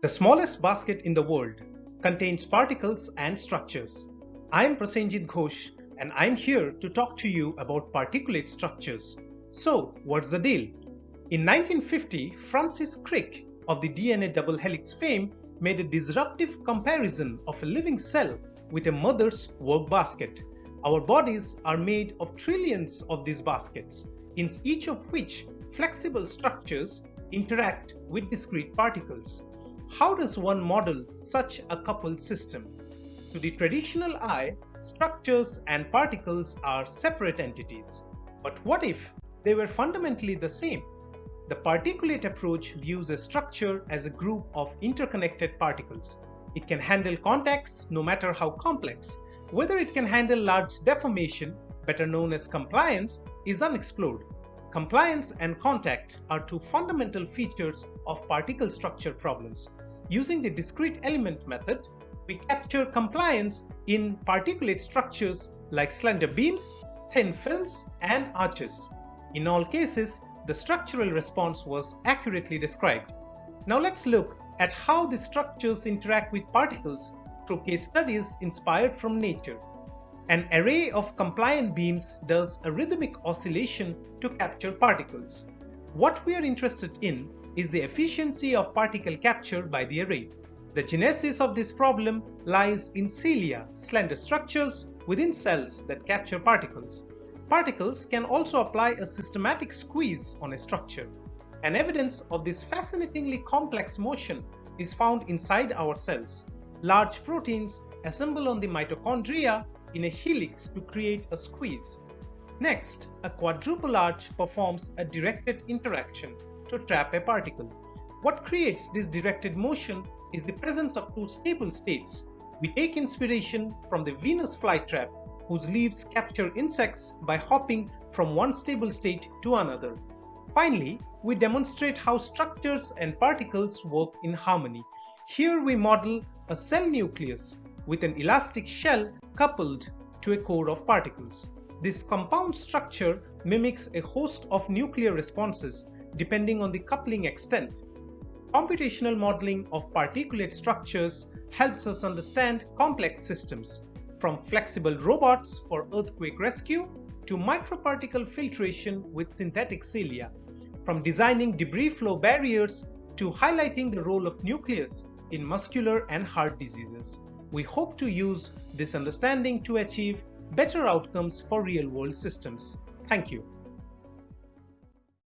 The smallest basket in the world contains particles and structures. I am Prasenjit Ghosh and I am here to talk to you about particulate structures. So, what's the deal? In 1950, Francis Crick of the DNA double helix fame made a disruptive comparison of a living cell with a mother's work basket. Our bodies are made of trillions of these baskets, in each of which flexible structures interact with discrete particles. How does one model such a coupled system? To the traditional eye, structures and particles are separate entities. But what if they were fundamentally the same? The particulate approach views a structure as a group of interconnected particles. It can handle contacts no matter how complex. Whether it can handle large deformation, better known as compliance, is unexplored. Compliance and contact are two fundamental features of particle structure problems. Using the discrete element method, we capture compliance in particulate structures like slender beams, thin films, and arches. In all cases, the structural response was accurately described. Now let's look at how the structures interact with particles through case studies inspired from nature. An array of compliant beams does a rhythmic oscillation to capture particles. What we are interested in is the efficiency of particle capture by the array. The genesis of this problem lies in cilia, slender structures within cells that capture particles. Particles can also apply a systematic squeeze on a structure. An evidence of this fascinatingly complex motion is found inside our cells. Large proteins assemble on the mitochondria in a helix to create a squeeze. Next, a quadruple arch performs a directed interaction to trap a particle. What creates this directed motion is the presence of two stable states. We take inspiration from the Venus flytrap, whose leaves capture insects by hopping from one stable state to another. Finally, we demonstrate how structures and particles work in harmony. Here we model a cell nucleus with an elastic shell coupled to a core of particles. This compound structure mimics a host of nuclear responses depending on the coupling extent. Computational modeling of particulate structures helps us understand complex systems, from flexible robots for earthquake rescue to microparticle filtration with synthetic cilia, from designing debris flow barriers to highlighting the role of nucleus in muscular and heart diseases. We hope to use this understanding to achieve better outcomes for real-world systems. Thank you.